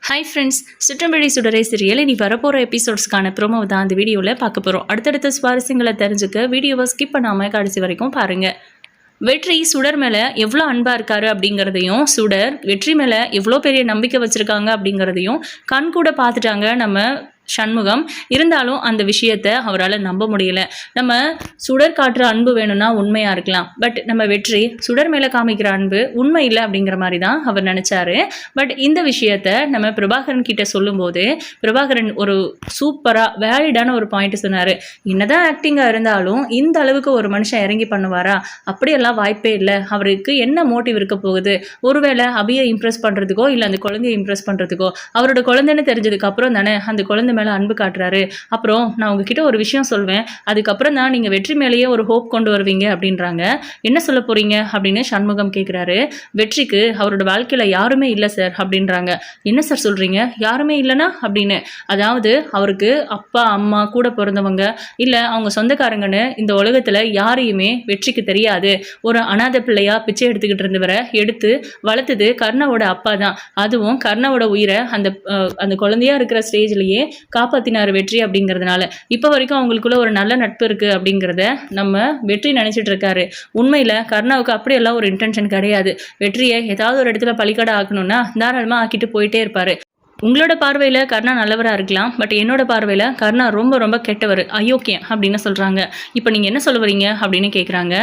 Hi friends, சிற்றம்பழி சுடரை serial இனி வரப்போகிற எபிசோட்ஸ்க்கான ப்ரோமோ தான் அந்த வீடியோவில் பார்க்க போகிறோம். அடுத்தடுத்த சுவாரஸ்யங்களை தெரிஞ்சுக்க வீடியோவை ஸ்கிப் பண்ணாமல் கடைசி வரைக்கும் பாருங்கள். வெற்றி சுடர் மேலே எவ்வளோ அன்பாக இருக்காரு அப்படிங்கிறதையும், சுடர் வெற்றி மேலே எவ்வளோ பெரிய நம்பிக்கை வச்சுருக்காங்க அப்படிங்கிறதையும் கண் கூட பார்த்துட்டாங்க நம்ம சண்முகம். இருந்தாலும் அந்த விஷயத்தை அவரால் நம்ப முடியல. நம்ம சுடர் காட்டுற அன்பு வேணும்னா உண்மையாக இருக்கலாம், பட் நம்ம வெற்றி சுடர் மேலே காமிக்கிற அன்பு உண்மை இல்லை அப்படிங்கிற மாதிரி தான் அவர் நினச்சாரு. பட் இந்த விஷயத்த நம்ம பிரபாகரன் கிட்ட சொல்லும்போது பிரபாகரன் ஒரு சூப்பராக வேலிடான ஒரு பாயிண்ட் சொன்னார். என்னதான் ஆக்டிங்காக இருந்தாலும் இந்த அளவுக்கு ஒரு மனுஷன் இறங்கி பண்ணுவாரா? அப்படியெல்லாம் வாய்ப்பே இல்லை. அவருக்கு என்ன மோட்டிவ் இருக்க போகுது? ஒருவேளை அபியை இம்ப்ரெஸ் பண்ணுறதுக்கோ இல்லை அந்த குழந்தைய இம்ப்ரெஸ் பண்ணுறதுக்கோ, அவரோட குழந்தைன்னு தெரிஞ்சதுக்கு அப்புறம் தானே அந்த குழந்தை மேலே அன்பு காட்டுறாரு. அப்புறம் நான் உங்ககிட்ட ஒரு விஷயம் சொல்வேன், அதுக்கப்புறம் தான் நீங்கள் வெற்றி மேலேயே ஒரு ஹோப் கொண்டு வருவீங்க அப்படின்றாங்க. என்ன சொல்ல போறீங்க அப்படின்னு சண்முகம் கேட்குறாரு. வெற்றிக்கு அவரோட வாழ்க்கையில் யாருமே இல்லை சார் அப்படின்றாங்க. என்ன சார் சொல்கிறீங்க? யாருமே இல்லைனா அப்படின்னு? அதாவது அவருக்கு அப்பா அம்மா கூட பிறந்தவங்க இல்லை அவங்க சொந்தக்காரங்கன்னு இந்த உலகத்தில் யாரையுமே வெற்றிக்கு தெரியாது. ஒரு அனாதை பிள்ளையா பிச்சை எடுத்துக்கிட்டு இருந்தவரை எடுத்து வளர்த்தது கர்ணாவோட அப்பா தான். அதுவும் கர்ணாவோட உயிரை அந்த குழந்தையா இருக்கிற ஸ்டேஜ்லேயே காப்பாத்தினார் வெற்றி அப்படிங்கிறதுனால இப்போ வரைக்கும் அவங்களுக்குள்ள ஒரு நல்ல நட்பு இருக்குது அப்படிங்கிறத நம்ம வெற்றி நினச்சிட்டு இருக்காரு. உண்மையில் கர்ணாவுக்கு அப்படியெல்லாம் ஒரு இன்டென்ஷன் கிடையாது. வெற்றியை ஏதாவது ஒரு இடத்துல பலிக்கடை ஆக்கணும்னா தாராளமாக ஆக்கிட்டு போயிட்டே இருப்பார். உங்களோட பார்வையில் கர்ணா நல்லவராக இருக்கலாம், பட் என்னோட பார்வையில் கர்ணா ரொம்ப ரொம்ப கெட்டவர், அயோக்கியம் அப்படின்னு சொல்கிறாங்க. இப்போ நீங்கள் என்ன சொல்ல வரீங்க அப்படின்னு கேட்குறாங்க.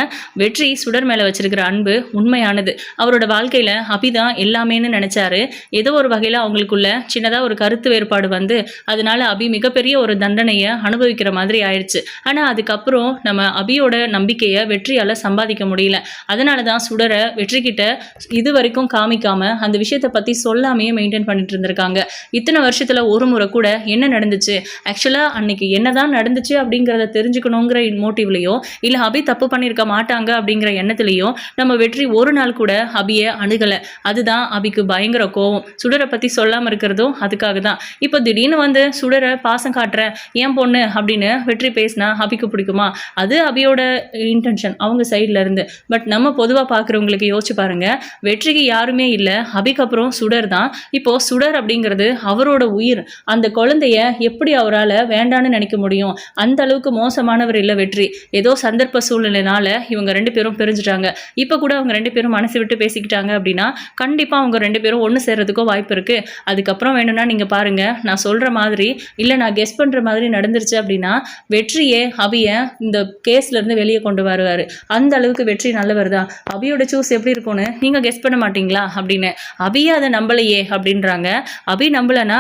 வெற்றி சுடர் மேலே வச்சிருக்கிற அன்பு உண்மையானது. அவரோட வாழ்க்கையில் அபிதான் எல்லாமேன்னு நினச்சாரு. ஏதோ ஒரு வகையில் அவங்களுக்குள்ள சின்னதாக ஒரு கருத்து வேறுபாடு வந்து அதனால அபி மிகப்பெரிய ஒரு தண்டனையை அனுபவிக்கிற மாதிரி ஆயிடுச்சு. ஆனால் அதுக்கப்புறம் நம்ம அபியோட நம்பிக்கையை வெற்றியால் சம்பாதிக்க முடியல. அதனால தான் சுடரை வெற்றிக்கிட்ட இது வரைக்கும் காமிக்காம அந்த விஷயத்தை பற்றி சொல்லாமையே மெயின்டைன் பண்ணிட்டு இருந்திருக்காங்க. இத்தனை வருஷத்துல ஒரு முறை கூட என்ன நடந்துச்சு, ஆக்சுவலா அன்னைக்கு என்னதான் நடந்துச்சு அப்படிங்கிறத தெரிஞ்சுக்கணுங்கிற மோட்டிவ்லையோ இல்லை அபி தப்பு பண்ணியிருக்க மாட்டாங்க அப்படிங்கிற எண்ணத்துலையோ நம்ம வெற்றி ஒரு நாள் கூட அபியை அணுகலை. அதுதான் அபிக்கு பயங்கர கோவம். சுடரை பற்றி சொல்லாமல் இருக்கிறதும் அதுக்காக தான். இப்போ திடீர்னு வந்து சுடரை பாசம் காட்டுறேன் ஏன் பொண்ணு அப்படின்னு வெற்றி பேசினா அபிக்கு பிடிக்குமா? அது அபியோட இன்டென்ஷன் அவங்க சைடில் இருந்து. பட் நம்ம பொதுவாக பார்க்குறவங்களுக்கு யோசிச்சு பாருங்க, வெற்றிக்கு யாருமே இல்லை, அபிக்கு அப்புறம் சுடர் தான். இப்போ சுடர் அப்படிங்கிற அவரோட உயிர். அந்த குழந்தைய எப்படி அவரால் வேண்டான்னு நினைக்க முடியும்? அந்த அளவுக்கு மோசமானவர் இல்லை வெற்றி. ஏதோ சந்தர்ப்ப சூழ்நிலைனால இவங்க ரெண்டு பேரும் பிரிஞ்சுட்டாங்க. இப்போ கூட அவங்க ரெண்டு பேரும் மனசு விட்டு பேசிக்கிட்டாங்க அப்படின்னா கண்டிப்பாக அவங்க ரெண்டு பேரும் ஒன்று சேர்றதுக்கோ வாய்ப்பு இருக்கு. அதுக்கப்புறம் வேணும்னா நீங்கள் பாருங்க, நான் சொல்ற மாதிரி இல்லை நான் கெஸ் பண்ற மாதிரி நடந்துருச்சு அப்படின்னா வெற்றியே அபிய இந்த கேஸ்ல இருந்து வெளியே கொண்டு வருவார். அந்த அளவுக்கு வெற்றி நல்லவர் தான். அபியோட சூஸ் எப்படி இருக்கும்னு நீங்க கெஸ் பண்ண மாட்டீங்களா அப்படின்னு. அபியே அதை நம்பலையே அப்படின்றாங்க. அபி நம்பலனா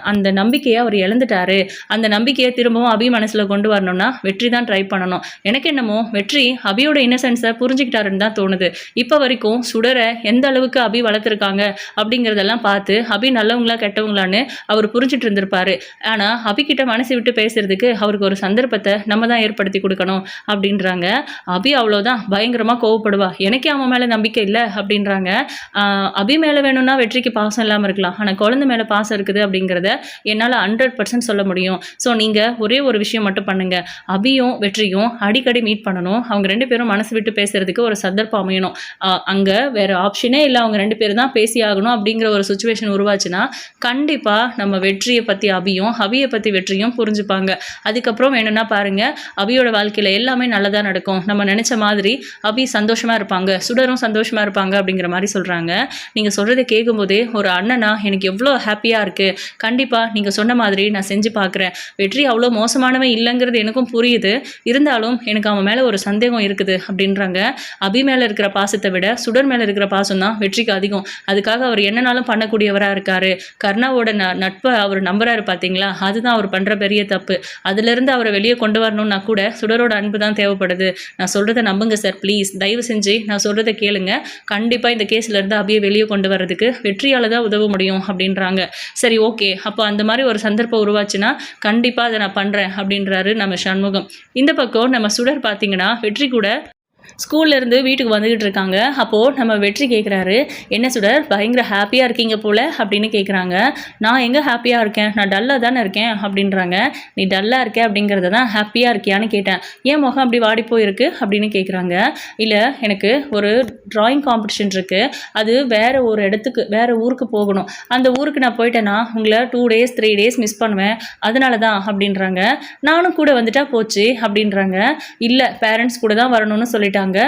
அந்த நம்பிக்கையை அவர் இழந்துட்டாரு. அந்த நம்பிக்கையை திரும்பவும் அபி மனசுல கொண்டு வரணும்னா வெற்றி தான் ட்ரை பண்ணணும். எனக்கு என்னமோ வெற்றி அபியோட இன்னசென்ஸை புரிஞ்சுக்கிட்டாருன்னு தான் தோணுது. இப்போ வரைக்கும் சுடரை எந்த அளவுக்கு அபி வளர்த்துருக்காங்க அப்படிங்கிறதெல்லாம் பார்த்து அபி நல்லவங்களா கெட்டவங்களான்னு அவர் புரிஞ்சுட்டு இருந்திருப்பாரு. ஆனால் அபிக்கிட்ட மனசு விட்டு பேசுறதுக்கு அவருக்கு ஒரு சந்தர்ப்பத்தை நம்ம தான் ஏற்படுத்தி கொடுக்கணும் அப்படின்றாங்க. அபி அவ்வளோதான் பயங்கரமாக கோவப்படுவா. எனக்கே அவன் மேலே நம்பிக்கை இல்லை அப்படின்றாங்க. அபி மேலே வேணும்னா வெற்றிக்கு பாசம் இல்லாமல் இருக்கலாம், ஆனால் குழந்தை மேலே பாசம் இருக்குது அப்படிங்கிறத என்னால் 100% சொல்ல முடியும். ஸோ நீங்கள் ஒரே ஒரு விஷயம் மட்டும் பண்ணுங்க, அபியும் வெற்றியும் அடிக்கடி மீட் பண்ணணும். அவங்க ரெண்டு பேரும் மனசு விட்டு பேசுறதுக்கு ஒரு சந்தர்ப்பம் அமையணும். அங்கே வேற ஆப்ஷனே இல்லை, அவங்க ரெண்டு பேரும் தான் பேசி ஆகணும் அப்படிங்கிற ஒரு சுச்சுவேஷன் உருவாச்சுன்னா கண்டிப்பாக நம்ம வெற்றியை பற்றி அபியும் அபியை பற்றி வெற்றியும் புரிஞ்சுப்பாங்க. அதுக்கப்புறம் வேணும்னா பாருங்க, அபியோட வாழ்க்கையில் எல்லாமே நல்லதாக நடக்கும். நம்ம நினச்ச மாதிரி அபி சந்தோஷமாக இருப்பாங்க, சுடரும் சந்தோஷமாக இருப்பாங்க அப்படிங்கிற மாதிரி சொல்கிறாங்க. நீங்கள் சொல்கிறத கேட்கும்போதே ஒரு அண்ணனா எனக்கு எவ்வளோ ஹாப்பியாக இருக்குது. கண்டிப்பாக நீங்கள் சொன்ன மாதிரி நான் செஞ்சு பார்க்குறேன். வெற்றி அவ்வளோ மோசமானவன் இல்லைங்கிறது எனக்கும் புரியுது. இருந்தாலும் எனக்கு அவன் மேலே ஒரு சந்தேகம் இருக்குது அப்படின்றாங்க. அபி மேலே இருக்கிற பாசத்தை விட சுடர் மேலே இருக்கிற பாசம் தான் வெற்றிக்கு அதிகம். அதுக்காக அவர் என்னன்னாலும் பண்ணக்கூடியவராக இருக்கார். கர்ணாவோட நட்பை அவர் நம்புறாரு பார்த்தீங்களா, அதுதான் அவர் பண்ணுற பெரிய தப்பு. அதுலேருந்து அவரை வெளியே கொண்டு வரணும்னா கூட சுடரோட அன்பு தான் தேவைப்படுது. நான் சொல்கிறத நம்புங்க சார், ப்ளீஸ் தயவு செஞ்சு நான் சொல்கிறத கேளுங்க. கண்டிப்பாக இந்த கேஸ்லேருந்து அபியை வெளியே கொண்டு வர்றதுக்கு வெற்றியால் தான் உதவ முடியும் அப்படின்றாங்க. சரி ஓகே, அப்போ அந்த மாதிரி ஒரு சந்தர்ப்பம் உருவாச்சுன்னா கண்டிப்பாக அதை நான் பண்ணுறேன் அப்படின்றாரு நம்ம சண்முகம். இந்த பக்கம் நம்ம சுடர் பார்த்தீங்கன்னா வெற்றி கூட ஸ்கூல்லேருந்து வீட்டுக்கு வந்துக்கிட்டு இருக்காங்க. அப்போது நம்ம வெற்றி கேட்குறாரு, என்ன சுடர் பயங்கர ஹாப்பியாக இருக்கீங்க போல் அப்படின்னு கேட்குறாங்க. நான் எங்கே ஹாப்பியாக இருக்கேன், நான் டல்லாக தானே இருக்கேன் அப்படின்றாங்க. நீ டல்லாக இருக்க அப்படிங்கிறத தான் ஹாப்பியாக இருக்கியான்னு கேட்டேன், ஏன் முகம் அப்படி வாடி போயிருக்கு அப்படின்னு கேட்குறாங்க. இல்லை எனக்கு ஒரு ட்ராயிங் காம்படிஷன் இருக்குது, அது வேறு ஒரு இடத்துக்கு வேறு ஊருக்கு போகணும், அந்த ஊருக்கு நான் போயிட்டேன்னா உங்களை 2 days 3 days மிஸ் பண்ணுவேன், அதனால தான் அப்படின்றாங்க. நானும் கூட வந்துட்டா போச்சு அப்படின்றாங்க. இல்லை பேரண்ட்ஸ் கூட தான் வரணும்னு சொல்லிட்டாங்க,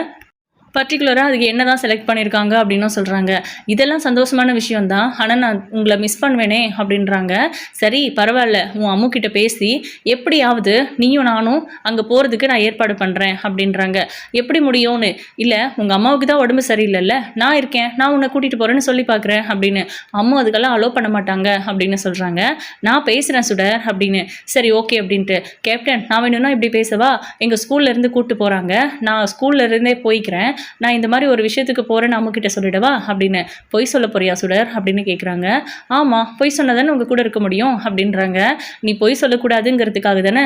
பர்டிகுலராக அதுக்கு என்ன தான் செலக்ட் பண்ணியிருக்காங்க அப்படின்னும் சொல்கிறாங்க. இதெல்லாம் சந்தோஷமான விஷயம் தான், ஆனால் நான் உங்களை மிஸ் பண்ணுவேனே அப்படின்றாங்க. சரி பரவாயில்ல, உன் அம்முக்கிட்ட பேசி எப்படியாவது நீயும் நானும் அங்கே போகிறதுக்கு நான் ஏற்பாடு பண்ணுறேன் அப்படின்றாங்க. எப்படி முடியும்னு, இல்லை உங்கள் அம்மாவுக்கு தான் உடம்பு சரியில்லைல்ல, நான் இருக்கேன், நான் உன்னை கூட்டிகிட்டு போகிறேன்னு சொல்லி பார்க்குறேன் அப்படின்னு. அம்மா அதுக்கெல்லாம் அலோவ் பண்ண மாட்டாங்க அப்படின்னு சொல்கிறாங்க. நான் பேசுகிறேன் சுடர் அப்படின்னு. சரி ஓகே அப்படின்ட்டு, கேப்டன் நான் வேணும்னா இப்படி பேசவா, எங்கள் ஸ்கூல்லேருந்து கூப்பிட்டு போகிறாங்க, நான் ஸ்கூல்லேருந்தே போய்க்கிறேன், நான் இந்த மாதிரி ஒரு விஷயத்துக்கு போகிறேன்னு அம்முக்கிட்ட சொல்லிடவா அப்படின்னு. பொய் சொல்ல போறியா சுடர் அப்படின்னு கேட்குறாங்க. ஆமாம் பொய் சொன்னதானே உங்கள் கூட இருக்க முடியும் அப்படின்றாங்க. நீ பொய் சொல்லக்கூடாதுங்கிறதுக்காக தானே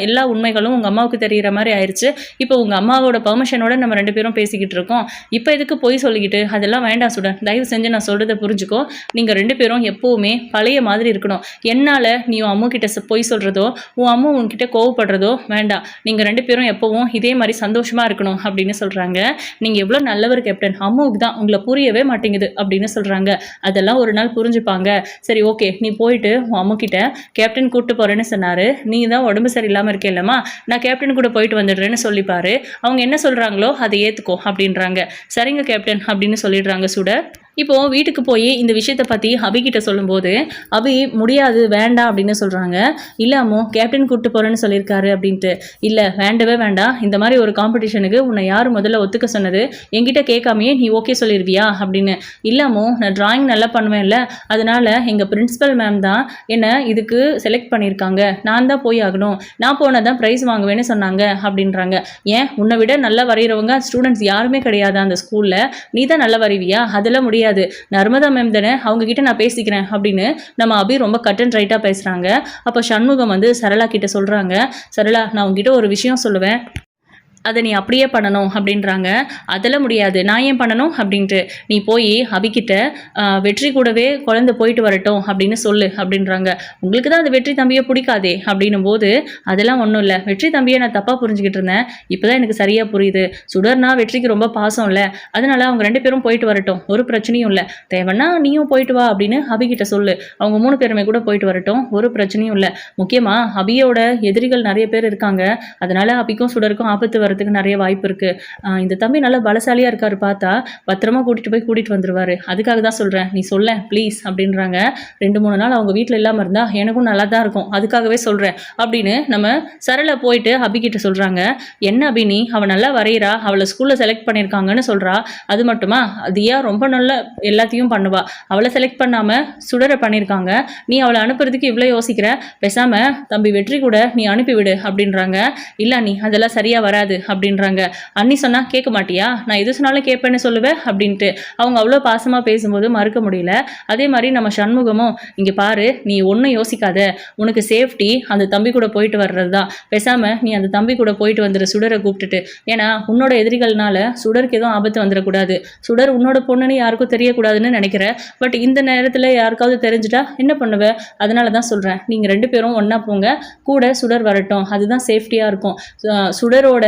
எல்லா உண்மைகளும் உங்கள் அம்மாவுக்கு தெரிகிற மாதிரி ஆயிடுச்சு. இப்போ உங்கள் அம்மாவோட பர்மிஷனோட நம்ம 2 பேரும் பேசிக்கிட்டு இருக்கோம், இப்போ எதுக்கு பொய் சொல்லிக்கிட்டு, அதெல்லாம் வேண்டாம் சுடர், தயவு செஞ்சு நான் சொல்கிறத புரிஞ்சுக்கோ, நீங்கள் 2 பேரும் எப்போவுமே பழைய மாதிரி இருக்கணும். என்னால் நீ உன் அம்முக்கிட்ட பொய் சொல்கிறதோ உன் அம்மா உன்கிட்ட கோவப்படுறதோ வேண்டாம், நீங்கள் 2 பேரும் எப்போவும் இதே மாதிரி சந்தோஷமாக இருக்கணும் அப்படின்னு சொல்கிறாங்க. நீங்கள் எவ்வளோ நல்லவர் கேப்டன், அம்மாவுக்கு தான் உங்களை புரியவே மாட்டேங்குது அப்படின்னு சொல்கிறாங்க. அதெல்லாம் ஒரு நாள் புரிஞ்சுப்பாங்க. சரி ஓகே நீ போயிட்டு உன் அம்முக்கிட்ட கேப்டன் கூப்பிட்டு போகிறேன்னு சொன்னார், நீ தான் உடம்பு சரியில்லாமல் இருக்கேல்லம்மா, நான் கேப்டன் கூட போயிட்டு வந்துடுறேன்னு சொல்லிப்பாரு, அவங்க என்ன சொல்கிறாங்களோ அதை ஏற்றுக்கோ அப்படின்றாங்க. சரிங்க கேப்டன் அப்படின்னு சொல்லிடுறாங்க சுடர். இப்போது வீட்டுக்கு போய் இந்த விஷயத்தை பற்றி அபிகிட்ட சொல்லும்போது அபி முடியாது வேண்டாம் அப்படின்னு சொல்கிறாங்க. இல்லாமோ கேப்டன் கூப்பிட்டு போகிறேன்னு சொல்லியிருக்காரு அப்படின்ட்டு. இல்லை வேண்டவே வேண்டாம், இந்த மாதிரி ஒரு காம்படிஷனுக்கு உன்னை யார் முதல்ல ஒத்துக்க சொன்னது, என்கிட்ட கேட்காமையே நீ ஓகே சொல்லிடுவியா அப்படின்னு. இல்லாமோ நான் டிராயிங் நல்லா பண்ணுவேன்ல, அதனால் எங்கள் பிரின்ஸிபல் மேம் தான் என்னை இதுக்கு செலக்ட் பண்ணியிருக்காங்க, நான் தான் போய் ஆகணும், நான் போனால் தான் ப்ரைஸ் வாங்குவேன்னு சொன்னாங்க அப்படின்றாங்க. ஏன் உன்னை விட நல்லா வரைகிறவங்க ஸ்டூடெண்ட்ஸ் யாருமே கிடையாது அந்த ஸ்கூலில், நீ தான் நல்லா வரைவியா, அதெல்லாம் முடியாது, நர்மதா மேம் தானே, அவங்க கிட்ட நான் பேசிக்கிறேன் அப்படின்னு நம்ம அபி ரொம்ப கட் அண்ட் ரைட்டாக பேசுகிறாங்க. அப்போ சண்முகம் வந்து சரளா கிட்ட சொல்கிறாங்க, சரளா நான் உங்ககிட்ட ஒரு விஷயம் சொல்லுவேன், அதை நீ அப்படியே பண்ணணும் அப்படின்றாங்க. அதெல்லாம் முடியாது, நான் ஏன் பண்ணணும் அப்படின்ட்டு, நீ போய் அபிக்கிட்ட வெற்றி கூடவே குழந்தை போயிட்டு வரட்டும் அப்படின்னு சொல்லு அப்படின்றாங்க. உங்களுக்கு தான் அந்த வெற்றி தம்பியை பிடிக்காதே அப்படின்னும் போது, அதெல்லாம் ஒன்றும் இல்லை, வெற்றி தம்பியை நான் தப்பாக புரிஞ்சுக்கிட்டு இருந்தேன், இப்போ தான் எனக்கு சரியாக புரியுது, சுடர்னா வெற்றிக்கு ரொம்ப பாசம் இல்லை, அதனால அவங்க 2 பேரும் போயிட்டு வரட்டும், ஒரு பிரச்சனையும் இல்லை, தேவைன்னா நீயும் போயிட்டு வா அப்படின்னு அபிக்கிட்ட சொல்லு, அவங்க 3 பேருமே கூட போயிட்டு வரட்டும், ஒரு பிரச்சனையும் இல்லை, முக்கியமாக அபியோட எதிரிகள் நிறைய பேர் இருக்காங்க, அதனால அபிக்கும் சுடருக்கும் ஆபத்து வர நிறைய வாய்ப்பு இருக்கு, இந்த தம்பி நல்லா பலசாலியா இருக்காரு, பார்த்தா பத்திரமா கூட்டிட்டு வந்துருவாரு, அதுக்காக தான் சொல்றேன், நீ சொல்ல ப்ளீஸ் அப்படின்றாங்க. 2-3 நாள் அவங்க வீட்டில் இல்லாமல் இருந்தா எனக்கும் நல்லா தான் இருக்கும், அதுக்காகவே சொல்றேன் அப்படின்னு நம்ம சரளா போயிட்டு அபிகிட்ட சொல்றாங்க. என்ன அபி நீ, அவள் நல்லா வரைகிறா, அவளை ஸ்கூல்ல செலக்ட் பண்ணியிருக்காங்கன்னு சொல்றா, அது மட்டுமா, தியா ரொம்ப நல்ல எல்லாத்தையும் பண்ணுவா, அவளை செலக்ட் பண்ணாம சுடரை பண்ணியிருக்காங்க, நீ அவளை அனுப்புறதுக்கு இவ்வளோ யோசிக்கிற, பேசாம தம்பி வெற்றி கூட நீ அனுப்பிவிடு அப்படின்றாங்க. இல்ல நீ அதெல்லாம் சரியா வராது அப்படின்றாங்க. அண்ணி சொன்னா கேட்க மாட்டியா, நான் எது சொன்னாலும் கேட்பேன்னு சொல்லுவேன் அப்படின்ட்டு அவங்க அவ்வளோ பாசமாக பேசும்போது மறுக்க முடியல. அதே மாதிரி நம்ம சண்முகமும், இங்கே பாரு நீ ஒன்றும் யோசிக்காத, உனக்கு சேஃப்டி அந்த தம்பி கூட போயிட்டு வர்றது தான், பேசாம நீ அந்த தம்பி கூட போயிட்டு வந்துரு சுடரை கூப்பிட்டுட்டு, ஏன்னா உன்னோட எதிரிகள்னால சுடருக்கு எதுவும் ஆபத்து வந்துடக்கூடாது, சுடர் உன்னோட பொண்ணுன்னு யாருக்கும் தெரியக்கூடாதுன்னு நினைக்கிறேன், பட் இந்த நேரத்தில் யாருக்காவது தெரிஞ்சுட்டா என்ன பண்ணுவ, அதனால தான் சொல்கிறேன், நீங்கள் 2 பேரும் ஒன்றா போங்க, கூட சுடர் வரட்டும், அதுதான் சேஃப்டியாக இருக்கும். சுடரோட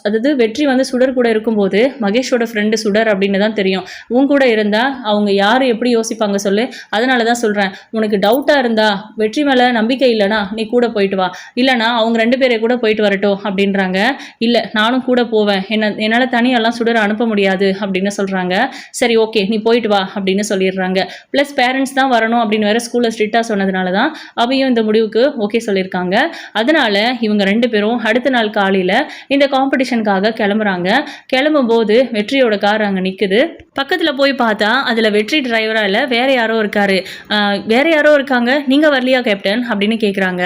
அதாவது வெற்றி வந்து சுடர் கூட இருக்கும்போது மகேஷோட ஃப்ரெண்டு சுடர் அப்படின்னு தான் தெரியும், உன் கூட இருந்தால் அவங்க யார் எப்படி யோசிப்பாங்க சொல்லு, அதனால தான் சொல்கிறேன், உனக்கு டவுட்டாக இருந்தா வெற்றி மேலே நம்பிக்கை இல்லைனா நீ கூட போயிட்டு வா, இல்லைனா அவங்க 2 பேரை கூட போயிட்டு வரட்டும் அப்படின்றாங்க. இல்லை நானும் கூட போவேன், என்னால் தனியெல்லாம் சுடர் அனுப்ப முடியாது அப்படின்னு சொல்கிறாங்க. சரி ஓகே நீ போயிட்டு வா அப்படின்னு சொல்லிடுறாங்க. ப்ளஸ் பேரண்ட்ஸ் தான் வரணும் அப்படின்னு வேற ஸ்கூலில் ஸ்ட்ரிக்டாக சொன்னதுனால தான் அவையும் இந்த முடிவுக்கு ஓகே சொல்லியிருக்காங்க. அதனால இவங்க 2 பேரும் அடுத்த நாள் காலையில் இந்த காம்படிஷனுக்காக கிளம்புறாங்க. கிளம்பும்போது வெற்றியோட கார் அங்கே நிற்குது. பக்கத்தில் போய் பார்த்தா அதில் வெற்றி டிரைவராக இல்லை வேற யாரோ இருக்காரு. வேற யாரோ இருக்காங்க, நீங்கள் வரலையா கேப்டன் அப்படின்னு கேட்குறாங்க.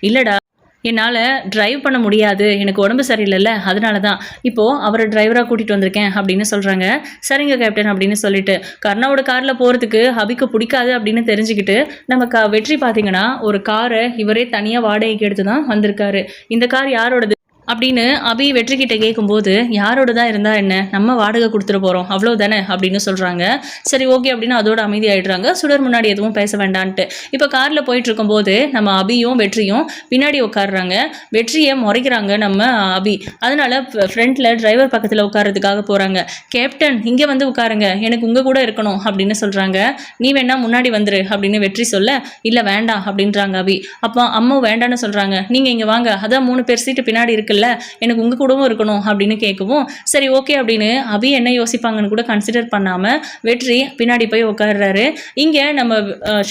இல்லைடா என்னால் டிரைவ் பண்ண முடியாது, எனக்கு உடம்பு சரியில்லைல்ல, அதனால தான் இப்போது அவரை டிரைவராக கூட்டிகிட்டு வந்திருக்கேன் அப்படின்னு சொல்கிறாங்க. சரிங்க கேப்டன் அப்படின்னு சொல்லிட்டு கர்ணாவோட காரில் போகிறதுக்கு அபிக்கு பிடிக்காது அப்படின்னு தெரிஞ்சுக்கிட்டு நம்ம வெற்றி பார்த்தீங்கன்னா ஒரு காரை இவரே தனியாக வாடகைக்கு எடுத்து தான் வந்திருக்காரு. இந்த கார் யாரோடது, அப்படின்னு அபி வெற்றிக்கிட்ட கேட்கும்போது, யாரோட தான் இருந்தா என்ன, நம்ம வாடகை கொடுத்துட்டு போகிறோம் அவ்வளோதானே அப்படின்னு சொல்கிறாங்க. சரி ஓகே அப்படின்னு அதோட அமைதியாயிடுறாங்க. சுடர் முன்னாடி எதுவும் பேச வேண்டான்ட்டு. இப்போ காரில் போயிட்டு இருக்கும்போது நம்ம அபியும் வெற்றியும் பின்னாடி உட்காடுறாங்க. வெற்றியை முறைக்கிறாங்க நம்ம அபி. அதனால ஃப்ரண்ட்டில் டிரைவர் பக்கத்தில் உட்காரதுக்காக போகிறாங்க. கேப்டன் இங்கே வந்து உட்காருங்க, எனக்கு உங்கள் கூட இருக்கணும் அப்படின்னு சொல்கிறாங்க. நீ வேணா முன்னாடி வந்துரு அப்படின்னு வெற்றி சொல்ல, இல்லை வேண்டாம் அப்படின்றாங்க அபி. அப்போ அம்மா வேண்டான்னு சொல்கிறாங்க. நீங்கள் இங்கே வாங்க, அதான் 3 பேர் சீட்டு பின்னாடி இருக்குல்ல, எனக்கு உங்க கூடவும் இருக்கணும் அப்படின்னு கேட்கவும், சரி ஓகே அப்படின்னு அபி என்ன யோசிப்பாங்கன்னு கூட கன்சிடர் பண்ணாம வெற்றி பின்னாடி போய் உட்காடுறாரு. இங்க நம்ம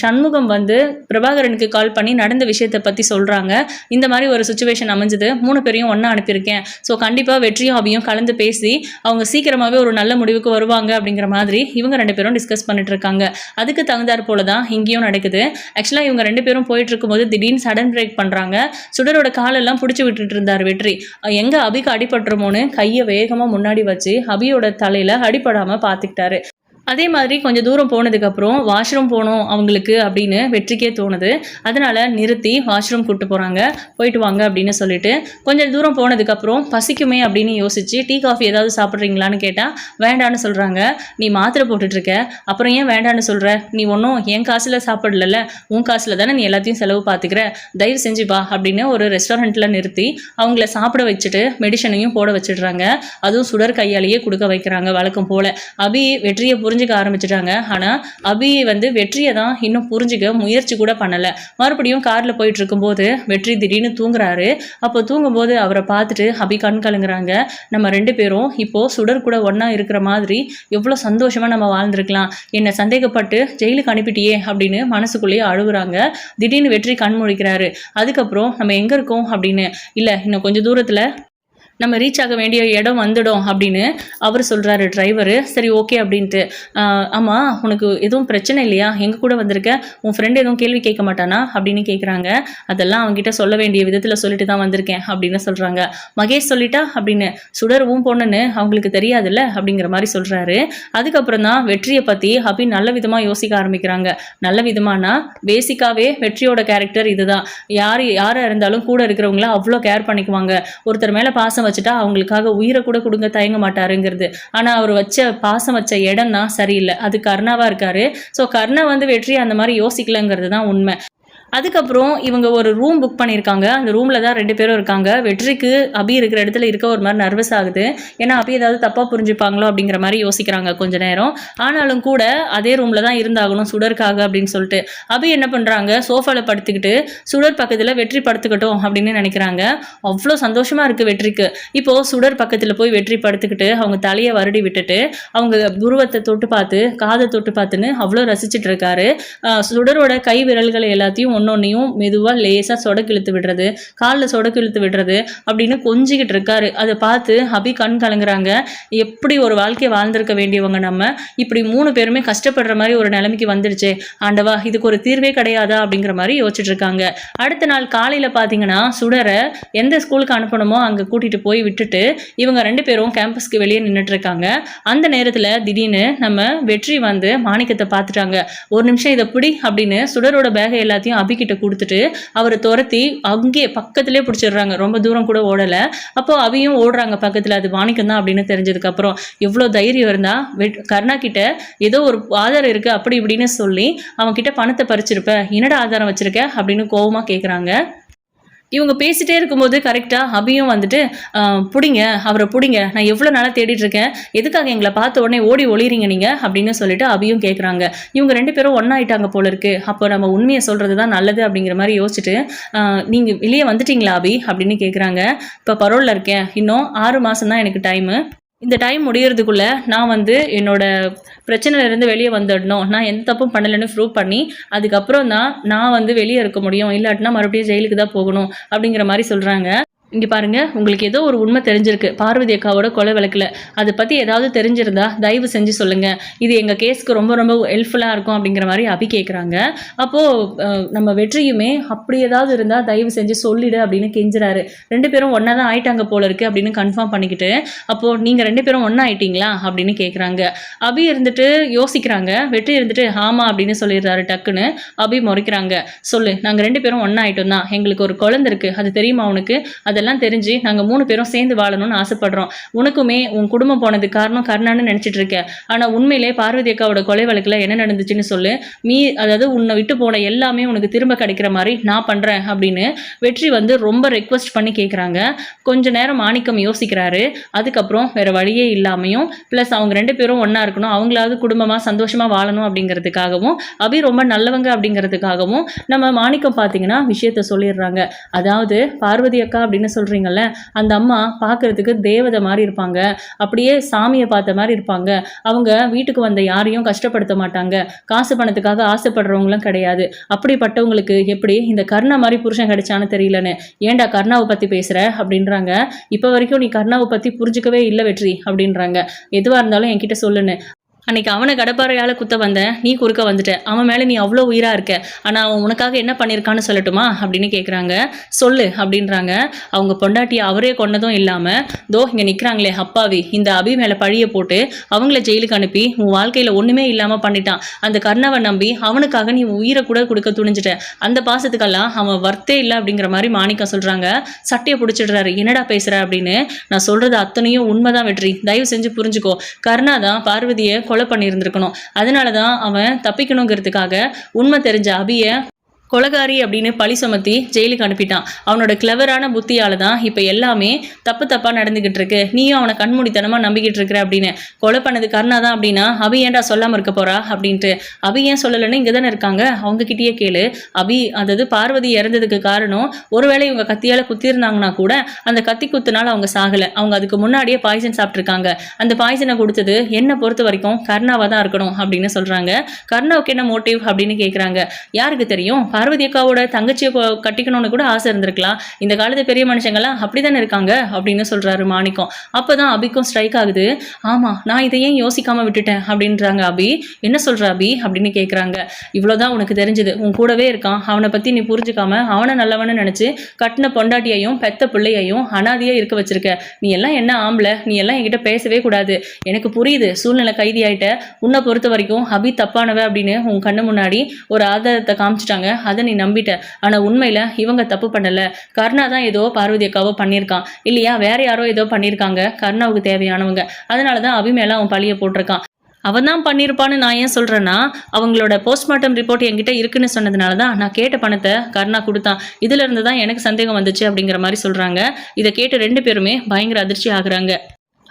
சண்முகம் வந்து பிரபாகரனுக்கு கால் பண்ணி நடந்த விஷயத்தை பத்தி சொல்றாங்க. இந்த மாதிரி ஒரு சுச்சுவேஷன் அமைஞ்சது, 3 பேரையும் ஒண்ணா அனுப்பியிருக்கேன், ஸோ கண்டிப்பா வெற்றியும் அபியும் கலந்து பேசி அவங்க சீக்கிரமாவே ஒரு நல்ல முடிவுக்கு வருவாங்க அப்படிங்கிற மாதிரி இவங்க 2 பேரும் டிஸ்கஸ் பண்ணிட்டு இருக்காங்க. அதுக்கு தகுந்தாற் போல தான் இங்கேயும் நடக்குது. ஆக்சுவலா இவங்க 2 பேரும் போயிட்டு இருக்கும்போது திடீர்னு சடன் பிரேக் பண்றாங்க. சுடரோட காலெல்லாம் பிடிச்சி விட்டுட்டு இருந்தார் வெற்றி. எங்க அபிக்கு அடிபட்டுருமோன்னு கையை வேகமாக முன்னாடி வச்சு அபியோட தலையில அடிபடாம பார்த்துக்கிட்டாரு. அதே மாதிரி கொஞ்சம் தூரம் போனதுக்கப்புறம் வாஷ்ரூம் போகணும் அவங்களுக்கு அப்படின்னு வெற்றிக்கே தோணுது. அதனால் நிறுத்தி வாஷ்ரூம் கூப்பிட்டு போகிறாங்க. போயிட்டு வாங்க அப்படின்னு சொல்லிட்டு கொஞ்சம் தூரம் போனதுக்கப்புறம் பசிக்குமே அப்படின்னு யோசிச்சு டீ காஃபி ஏதாவது சாப்பிட்றீங்களான்னு கேட்டால் வேண்டான்னு சொல்கிறாங்க. நீ மாத்திரை போட்டுட்ருக்க, அப்புறம் ஏன் வேண்டான்னு சொல்கிற, நீ ஒன்றும் என் காசில் சாப்பிடல, உன் காசில் தானே நீ எல்லாத்தையும் செலவு பார்த்துக்கிற, தயவு செஞ்சு வா அப்படின்னு ஒரு ரெஸ்டாரண்ட்டில் நிறுத்தி அவங்கள சாப்பிட வச்சுட்டு மெடிசனையும் போட வச்சிடுறாங்க. அதுவும் சுடர் கையாலேயே கொடுக்க வைக்கிறாங்க வழக்கம் போல். அபி வெற்றியை புரிஞ்சுக்க ஆரம்பிச்சிட்டாங்க. ஆனால் அபி வந்து வெற்றியை தான் இன்னும் புரிஞ்சுக்க முயற்சி கூட பண்ணலை. மறுபடியும் காரில் போயிட்டு இருக்கும்போது வெற்றி திடீர்னு தூங்குறாரு. அப்போ தூங்கும்போது அவரை பார்த்துட்டு அபி கண் கலங்குறாங்க. நம்ம 2 பேரும் இப்போது சுடர் கூட ஒன்றா இருக்கிற மாதிரி எவ்வளோ சந்தோஷமாக நம்ம வாழ்ந்துருக்கலாம், என்னை சந்தேகப்பட்டு ஜெயிலுக்கு அனுப்பிட்டியே அப்படின்னு மனசுக்குள்ளேயே அழுகுறாங்க. திடீர்னு வெற்றி கண் முழிக்கிறாரு. அதுக்கப்புறம் நம்ம எங்கே இருக்கோம் அப்படின்னு, இல்லை இன்னும் கொஞ்சம் தூரத்தில் நம்ம ரீச் ஆக வேண்டிய இடம் வந்துடும் அப்படின்னு அவர் சொல்கிறாரு டிரைவரு. சரி ஓகே அப்படின்ட்டு. ஆமாம் உனக்கு எதுவும் பிரச்சனை இல்லையா, எங்கள் கூட வந்திருக்க, உன் ஃப்ரெண்டு எதுவும் கேள்வி கேட்க மாட்டானா அப்படின்னு கேட்குறாங்க. அதெல்லாம் அவங்ககிட்ட சொல்ல வேண்டிய விதத்தில் சொல்லிட்டு தான் வந்திருக்கேன் அப்படின்னு சொல்கிறாங்க. மகேஷ் சொல்லிட்டா அப்படின்னு, சுடரவும் பொண்ணுன்னு அவங்களுக்கு தெரியாதுல்ல அப்படிங்கிற மாதிரி சொல்கிறாரு. அதுக்கப்புறம் தான் வெற்றியை பற்றி அபி நல்ல விதமாக யோசிக்க ஆரம்பிக்கிறாங்க. நல்ல விதமானா பேசிக்காகவே வெற்றியோட கேரக்டர் இதுதான். யாராக இருந்தாலும் கூட இருக்கிறவங்கள அவ்வளோ கேர் பண்ணிக்குவாங்க. ஒருத்தர் மேலே பாசம் வச்சுட்டா அவங்களுக்காக உயிரை கூட கொடுங்க தயங்க மாட்டாருங்கிறது. ஆனா அவர் பாசம் வச்ச இடம் தான் சரியில்லை. அது கர்ணாவா இருக்காரு. ஸோ கர்ணா வந்து வெற்றி அந்த மாதிரி யோசிக்கலங்கிறது தான் உண்மை. அதுக்கப்புறம் இவங்க ஒரு ரூம் புக் பண்ணியிருக்காங்க. அந்த ரூமில் தான் 2 பேரும் இருக்காங்க. வெற்றிக்கு அபி இருக்கிற இடத்துல இருக்க ஒரு மாதிரி நர்வஸ் ஆகுது. ஏன்னா அபி ஏதாவது தப்பாக புரிஞ்சுப்பாங்களோ அப்படிங்கிற மாதிரி யோசிக்கிறாங்க கொஞ்ச நேரம். ஆனாலும் கூட அதே ரூமில் தான் இருந்தாகணும் சுடருக்காக அப்படின்னு சொல்லிட்டு அபி என்ன பண்ணுறாங்க, சோஃபாவில் படுத்துக்கிட்டு சுடர் பக்கத்தில் வெற்றி படுத்துக்கட்டும் அப்படின்னு நினைக்கிறாங்க. அவ்வளோ சந்தோஷமாக இருக்குது வெற்றிக்கு. இப்போது சுடர் பக்கத்தில் போய் வெற்றி படுத்துக்கிட்டு அவங்க தலையை வருடி விட்டுட்டு அவங்க புருவத்தை தொட்டு பார்த்து காதை தொட்டு பார்த்துன்னு அவ்வளோ ரசிச்சுட்டு இருக்காரு. சுடரோட கை விரல்களை எல்லாத்தையும் ஒன்னொன்னையும் மெதுவாக லேசாக சொடக்கு இழுத்து விடுறது, காலில் சொடக்கு இழுத்து விடுறது அப்படின்னு கொஞ்சிக்கிட்டு இருக்காரு. அதை பார்த்து அபி கண் கலங்குறாங்க. எப்படி ஒரு வாழ்க்கையை வாழ்ந்திருக்க வேண்டியவங்க நம்ம இப்படி 3 பேருமே கஷ்டப்படுற மாதிரி ஒரு நிலைமைக்கு வந்துடுச்சே ஆண்டவா, இதுக்கு ஒரு தீர்வே கிடையாதா அப்படிங்கிற மாதிரி யோசிச்சுட்டு இருக்காங்க. அடுத்த நாள் காலையில் பார்த்தீங்கன்னா சுடரை எந்த ஸ்கூலுக்கு அனுப்பணுமோ அங்கே கூட்டிகிட்டு போய் விட்டுட்டு இவங்க 2 பேரும் கேம்பஸ்க்கு வெளியே நின்றுட்டு இருக்காங்க. அந்த நேரத்தில் திடீர்னு நம்ம வெற்றி வந்து மாணிக்கத்தை பார்த்துட்டாங்க. ஒரு நிமிஷம் இதை பிடி அப்படின்னு சுடரோட பேகை எல்லாத்தையும் அபிகிட்ட கொடுத்துட்டு அவரை துரத்தி அங்கே பக்கத்திலே பிடிச்சிடுறாங்க. ரொம்ப தூரம் கூட ஓடலை. அப்போ அபியும் ஓடுறாங்க பக்கத்தில். அது மாணிக்கம் தான் அப்படின்னு தெரிஞ்சதுக்கு அப்புறம் எவ்வளோ தைரியம் இருந்தா கருணா கிட்ட ஏதோ ஒரு ஆதாரம் இருக்கு அப்படி இப்படின்னு சொல்லி அவங்க கிட்ட பணத்தை பறிச்சிருப்ப, என்னடா ஆதாரம் வச்சிருக்க அப்படின்னு கோவமா கேட்குறாங்க. இவங்க பேசிட்டே இருக்கும்போது கரெக்டாக அபியும் வந்துட்டு பிடிங்க அவரை பிடிங்க, நான் எவ்வளோ நாளாக தேடிட்டு இருக்கேன், எதுக்காக எங்களை பார்த்த உடனே ஓடி ஒளிறீங்க நீங்கள் அப்படின்னு சொல்லிட்டு அபியும் கேட்குறாங்க. இவங்க 2 பேரும் ஒன்றாயிட்டாங்க போல இருக்கு. அப்போ நம்ம உண்மையை சொல்கிறது தான் நல்லது அப்படிங்கிற மாதிரி யோசிச்சுட்டு நீங்கள் வெளியே வந்துட்டீங்களா அபி அப்படின்னு கேட்குறாங்க. இப்போ பரோலில் இருக்கேன், இன்னும் 6 மாதம் தான் எனக்கு டைமு. இந்த டைம் முடியறதுக்குள்ளே நான் வந்து என்னோட பிரச்சனையிலேருந்து வெளியே வந்துடணும், நான் எந்த தப்பும் பண்ணலைன்னு ப்ரூவ் பண்ணி அதுக்கப்புறம் தான் நான் வந்து வெளியே இருக்க முடியும், இல்லாட்டினா மறுபடியும் ஜெயிலுக்கு தான் போகணும் அப்படிங்கிற மாதிரி சொல்கிறாங்க. இங்கே பாருங்கள், உங்களுக்கு ஏதோ ஒரு உண்மை தெரிஞ்சிருக்கு பார்வதி அக்காவோட கொலை வழக்கில். அதை பற்றி ஏதாவது தெரிஞ்சிருந்தா தயவு செஞ்சு சொல்லுங்கள், இது எங்கள் கேஸ்க்கு ரொம்ப ரொம்ப ஹெல்ப்ஃபுல்லாக இருக்கும் அப்படிங்கிற மாதிரி அபி கேட்குறாங்க. அப்போது நம்ம வெற்றியுமே அப்படி ஏதாவது இருந்தால் தயவு செஞ்சு சொல்லிடு அப்படின்னு கெஞ்சுறாரு. 2 பேரும் ஒன்றா தான் ஆயிட்டாங்க போல இருக்குது அப்படின்னு கன்ஃபார்ம் பண்ணிக்கிட்டு அப்போது நீங்கள் 2 பேரும் ஒன்றா ஆயிட்டீங்களா அப்படின்னு கேட்குறாங்க. அபி இருந்துட்டு யோசிக்கிறாங்க. வெற்றி இருந்துட்டு ஆமாம் அப்படின்னு சொல்லிடுறாரு டக்குன்னு. அபி முறைக்கிறாங்க, சொல்லு, நாங்கள் 2 பேரும் ஒன்றா ஆயிட்டோம் தான், எங்களுக்கு ஒரு குழந்தை இருக்குது, அது தெரியுமா உனக்கு, அதை அதெல்லாம் தெரிஞ்சு நாங்கள் 3 பேரும் சேர்ந்து வாழணும்னு ஆசைப்படுறோம். உனக்குமே உன் குடும்பம் போனதுக்கு காரணம் கர்ணான்னு நினச்சிட்டு இருக்க. ஆனால் உண்மையிலே பார்வதி அக்காவோட கொலை வழக்கில் என்ன நடந்துச்சுன்னு சொல்லு. அதாவது உன்னை விட்டு போன எல்லாமே உனக்கு திரும்ப கிடைக்கிற மாதிரி நான் பண்ணுறேன் அப்படின்னு வெற்றி வந்து ரொம்ப ரெக்வஸ்ட் பண்ணி கேட்குறாங்க. கொஞ்ச நேரம் மாணிக்கம் யோசிக்கிறாரு. அதுக்கப்புறம் வேற வழியே இல்லாமையும் ப்ளஸ் அவங்க 2 பேரும் ஒன்றா இருக்கணும், அவங்களாவது குடும்பமாக சந்தோஷமாக வாழணும் அப்படிங்கிறதுக்காகவும் அபி ரொம்ப நல்லவங்க அப்படிங்கிறதுக்காகவும் நம்ம மாணிக்கம் பார்த்தீங்கன்னா விஷயத்த சொல்லிடுறாங்க. அதாவது பார்வதி அக்கா அப்படின்னு சொல்கிறீங்கல்ல, அந்த அம்மா பார்க்குறதுக்கு தேவதை மாதிரி இருப்பாங்க, அப்படியே சாமியை பார்த்த மாதிரி இருப்பாங்க. அவங்க வீட்டுக்கு வந்த யாரையும் கஷ்டப்படுத்த மாட்டாங்க, காசு பணத்துக்காக ஆசைப்படுறவங்களும் கிடையாது. அப்படிப்பட்டவங்களுக்கு எப்படி இந்த கர்ணா மாதிரி புருஷன் கிடைச்சான்னு தெரியலன்னு. ஏன்டா கர்ணாவை பற்றி பேசுகிற அப்படின்றாங்க. இப்போ வரைக்கும் நீ கர்ணாவை பற்றி புரிஞ்சுக்கவே இல்லை வெற்றி அப்படின்றாங்க. எதுவாக இருந்தாலும் என்கிட்ட சொல்லுன்னு. அன்னைக்கு அவனை கடப்பாறையால் குத்த வந்த, நீ குறுக்க வந்துட்ட. அவன் மேலே நீ அவ்வளோ உயிராக இருக்க, ஆனால் அவன் உனக்காக என்ன பண்ணியிருக்கான்னு சொல்லட்டுமா அப்படின்னு கேட்குறாங்க. சொல்லு அப்படின்றாங்க. அவங்க பொண்டாட்டியை அவரே கொண்டதும் இல்லாமல் தோ இங்கே நிற்கிறாங்களே அப்பாவி, இந்த அபி மேலே பழியை போட்டு அவங்கள ஜெயிலுக்கு அனுப்பி உன் வாழ்க்கையில் ஒன்றுமே இல்லாமல் பண்ணிட்டான். அந்த கர்ணாவை நம்பி அவனுக்காக நீ உயிரை கூட கொடுக்க துணிஞ்சிட்ட. அந்த பாசத்துக்கெல்லாம் அவன் வர்த்தே இல்லை அப்படிங்கிற மாதிரி மாணிக்கம் சொல்கிறாங்க. சட்டையை பிடிச்சிடுறாரு. என்னடா பேசுகிற அப்படின்னு. நான் சொல்கிறது அத்தனையும் உண்மைதான் வெற்றி, தயவு செஞ்சு புரிஞ்சுக்கோ. கர்ணா தான் பார்வதியை கொலை பண்ணியிருந்திருக்கணும். அதனால தான் அவன் தப்பிக்கணுங்கிறதுக்காக உண்மை தெரிஞ்ச அபியை கொலகாரி அப்படின்னு பழி சுமத்தி ஜெயிலுக்கு அனுப்பிட்டான். அவனோட கிளவரான புத்தியால் தான் இப்போ எல்லாமே தப்பாக நடந்துக்கிட்டு இருக்கு. நீயும் அவனை கண்மூடித்தனமாக நம்பிக்கிட்டு இருக்கிற அப்படின்னு. கொலை பண்ணது கர்ணா தான் அப்படின்னா அபி ஏன்டா சொல்லாமல் இருக்க போறா அப்படின்ட்டு. அபி ஏன் சொல்லலைன்னு இங்கே தானே இருக்காங்க, அவங்ககிட்டயே கேளு. அபி அதாவது பார்வதி இறந்ததுக்கு காரணம் ஒருவேளை இவங்க கத்தியால் குத்திருந்தாங்கன்னா கூட அந்த கத்தி குத்துனால அவங்க சாகலை. அவங்க அதுக்கு முன்னாடியே பாய்சன் சாப்பிட்ருக்காங்க. அந்த பாய்சனை கொடுத்தது என்னை பொறுத்த வரைக்கும் கர்ணாவாக தான் இருக்கணும் அப்படின்னு சொல்கிறாங்க. கர்ணாவுக்கு என்ன மோட்டிவ் அப்படின்னு கேட்குறாங்க. யாருக்கு தெரியும், பார்வதி அக்காவோட தங்கச்சியை கட்டிக்கணும்னு கூட ஆசை இருந்திருக்கலாம். இந்த காலத்து பெரிய மனுஷங்கள்லாம் அப்படித்தானே இருக்காங்க அப்படின்னு சொல்றாரு மாணிக்கம். அப்பதான் அபிக்கும் ஸ்ட்ரைக் ஆகுது. ஆமா, நான் இதை ஏன் யோசிக்காம விட்டுட்டேன் அப்படின்றாங்க அபி. என்ன சொல்ற அபி அப்படின்னு கேட்குறாங்க. இவ்வளோதான் உனக்கு தெரிஞ்சது, உன் கூடவே இருக்கான், அவனை பத்தி நீ புரிஞ்சுக்காம அவனை நல்லவன்னு நினைச்சு கட்டின பொண்டாட்டியையும் பெத்த பிள்ளையையும் அனாதையா இருக்க வச்சிருக்க. நீ எல்லாம் என்ன ஆம்பளை, நீ எல்லாம் என்கிட்ட பேசவே கூடாது. எனக்கு புரியுது, சூழ்நிலை கைதி ஆயிட்ட. உன்னை பொறுத்த வரைக்கும் அபி தப்பானவ அப்படின்னு உன் கண்ணு முன்னாடி ஒரு ஆதாரத்தை காமிச்சிட்டாங்க, அதை நீ நம்பிட்ட. ஆனா உண்மையில இவங்க தப்பு பண்ணல. கர்ணா தான் ஏதோ பார்வதி அக்காவோ பண்ணியிருக்கான் இல்லையா, வேற யாரோ ஏதோ பண்ணியிருக்காங்க கர்ணாவுக்கு தேவையானவங்க. அதனாலதான் அபி மேல அவன் பழிய போட்டிருக்கான். அவன் தான் பண்ணியிருப்பான்னு நான் ஏன் சொல்கிறேன்னா, அவங்களோட போஸ்ட்மார்ட்டம் ரிப்போர்ட் என்கிட்ட இருக்குன்னு சொன்னதுனால தான் நான் கேட்ட பணத்தை கர்ணா கொடுத்தான். இதிலிருந்து தான் எனக்கு சந்தேகம் வந்துச்சு அப்படிங்கிற மாதிரி சொல்கிறாங்க. இதை கேட்டு 2 பேருமே பயங்கர அதிர்ச்சி ஆகுறாங்க.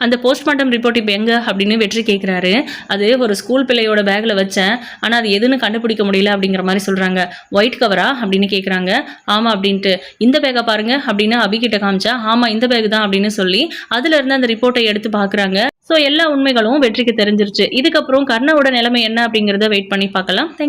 அந்த போஸ்ட்மார்ட்டம் ரிப்போர்ட் இப்போ எங்கே அப்படின்னு வெற்றி கேட்குறாரு. அது ஒரு ஸ்கூல் பிள்ளையோட பேக்கில் வச்சேன், ஆனால் அது எதுன்னு கண்டுபிடிக்க முடியல அப்படிங்கிற மாதிரி சொல்கிறாங்க. ஒயிட் கவரா அப்படின்னு கேட்குறாங்க. ஆமாம் அப்படின்ட்டு. இந்த பேக்கை பாருங்க அப்படின்னு அபிகிட்ட காமிச்சா, ஆமாம் இந்த பேக் தான் அப்படின்னு சொல்லி அதுலேருந்து அந்த ரிப்போர்ட்டை எடுத்து பார்க்குறாங்க. ஸோ எல்லா உண்மைகளும் வெற்றிக்கு தெரிஞ்சிருச்சு. இதுக்கப்புறம் கர்ணாவோட நிலைமை என்ன அப்படிங்கிறத வெயிட் பண்ணி பார்க்கலாம். தேங்க்யூ.